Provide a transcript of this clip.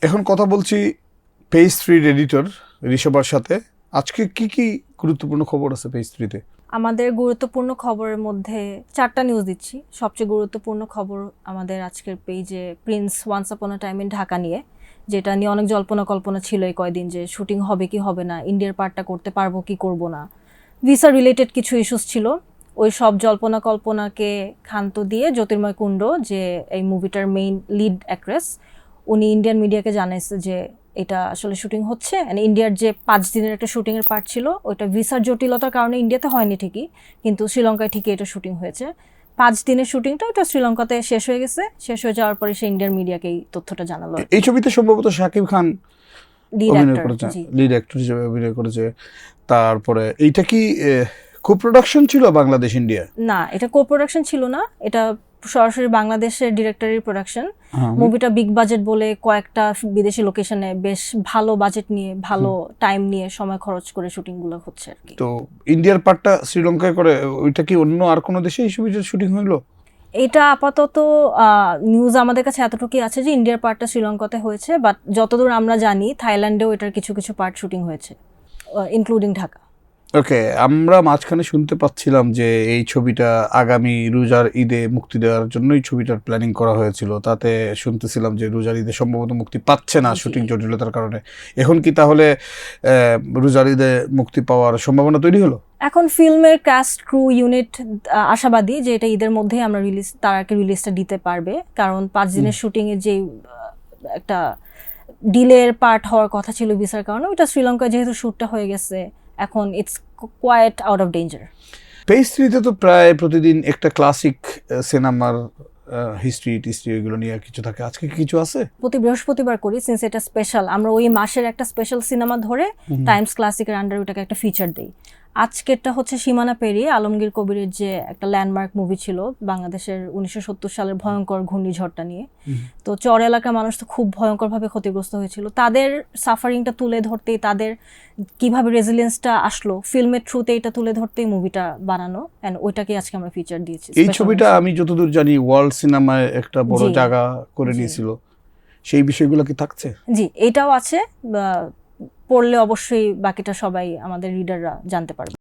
এখন কথা বলছি পেজ 3 এডিটর ঋষভার সাথে। আজকে কি গুরুত্বপূর্ণ খবর আছে পেজ 3-তে? আমাদের গুরুত্বপূর্ণ খবরের মধ্যে 4টা নিউজ দিচ্ছি। সবচেয়ে গুরুত্বপূর্ণ খবর আমাদের আজকের পেজে Prince once upon a time in Dhaka নিয়ে, যেটা নিয়ে অনেক জল্পনা কল্পনা ছিল এই কয়দিন, যে শুটিং হবে কি হবে না, ইন্ডিয়ার পার্টটা করতে পারবো কি করব না, ভিসা রিলেটেড কিছু ইস্যুস ছিল। ওই সব জল্পনা কল্পনাকে ক্ষান্ত দিয়ে জ্যোতির্ময় কুণ্ড, যে এই মুভিটার মেইন লিড অ্যাক্ট্রেস, উনি ইন্ডিয়ান মিডিয়াকে জানাইছে যে এটা আসলে শুটিং হচ্ছে। ইন্ডিয়ার যে 5 দিনের একটা শুটিংয়ের পার্ট ছিল, ওইটা ভিসার জটিলতার কারণে ইন্ডিয়াতে হয়নি ঠিকই, কিন্তু শ্রীলঙ্কায় ঠিকই এটা শুটিং হয়েছে। 5 দিনের শুটিংটা ওটা শ্রীলঙ্কাতে শেষ হয়ে গেছে। শেষ হয়ে যাওয়ার পরে সে ইন্ডিয়ান মিডিয়াকে এই তথ্যটা জানালো। এই ছবিতে সম্ভবত শাকিব খান লিড অভিনয় অ্যাক্টর, করেছে, জি। লিড অ্যাক্টর হিসেবে অভিনয় করেছে। তারপরে এইটা কি কো প্রোডাকশন ছিল বাংলাদেশ ইন্ডিয়া? না, এটা কো প্রোডাকশন ছিল না, এটা সরাসরি বাংলাদেশের ডিরেক্টরের প্রোডাকশন। মুভিটা বিগ বাজেট বলে কয়েকটা বিদেশি লোকেশনে বেশ ভালো বাজেট নিয়ে, ভালো টাইম নিয়ে, সময় খরচ করে শুটিংগুলো হচ্ছে আর কি। তো ইন্ডিয়ার পার্টটা শ্রীলঙ্কায় করে, ওইটা কি অন্য আর কোনো দেশে এই ছবিটার শুটিং হইলো? এটা আপাতত নিউজ আমাদের কাছে এতটুকুই আছে যে ইন্ডিয়ার পার্টটা শ্রীলঙ্কাতে হয়েছে, বাট যতদূর আমরা জানি থাইল্যান্ডেও এটার কিছু কিছু পার্ট শুটিং হয়েছে, ইনক্লুডিং ঢাকা। ওকে, আমরা মাঝখানে শুনতে পাচ্ছিলাম যে এই ছবিটা আগামী রোজার ঈদে মুক্তি দেওয়ার জন্যই ছবিটার প্ল্যানিং করা হয়েছিল। তাতে শুনতেছিলাম যে রোজার ঈদে সম্ভবত মুক্তি পাচ্ছে না শুটিং জটিলতার কারণে। এখন কি তাহলে রোজার ঈদে মুক্তি পাওয়ার সম্ভাবনা তৈরি হলো? এখন ফিল্মের কাস্ট ক্রু ইউনিট আশাবাদী যে এটা ঈদের মধ্যেই আমরা তার আগে রিলিজটা দিতে পারবে, কারণ 5 দিনের শুটিংয়ের যে একটা ডিলের পার্ট হওয়ার কথা ছিল ভিসার কারণে, ওটা শ্রীলঙ্কায় যেহেতু শ্যুটটা হয়ে গেছে, এখন it's quite out of danger. Page 3-তে তো প্রায় প্রতিদিন একটা ক্লাসিক সিনেমার হিস্ট্রি এগুলো নিয়ে কিছু থাকে। আজকে কিছু আছে? প্রতি বৃহস্পতিবার করি, সিন্স এটা স্পেশাল, আমরা ওই মাসের একটা স্পেশাল সিনেমা ধরে টাইমস ক্লাসিকের আন্ডার ওটাকে একটা ফিচার দেই। আজকেরটা হচ্ছে সীমানা পেরিয়ে, আলমগীর কবিরের যে একটা ল্যান্ডমার্ক মুভি ছিল বাংলাদেশের 1970 সালের ভয়ঙ্কর ঘূর্ণিঝড়টা নিয়ে। তো চর এলাকার মানুষ তো খুব ভয়ঙ্করভাবে ক্ষতিগ্রস্ত হয়েছিল, তাদের সাফারিংটা তুলে ধরতেই, তাদের কিভাবে রেজিলিয়েন্সটা আসলো ফিল্মের থ্রুতে এটা তুলে ধরতেই মুভিটা বানানো, এন্ড ওইটাকে আজকে আমরা ফিচার দিয়েছি। এই ছবিটা আমি যতদূর জানি ওয়ার্ল্ড সিনেমায় একটা বড় জায়গা করে নিয়েছিল, সেই বিষয়গুলো কি থাকছে? জি, এটাও আছে। পড়লে অবশ্যই বাকিটা সবাই আমাদের রিডাররা জানতে পারবে।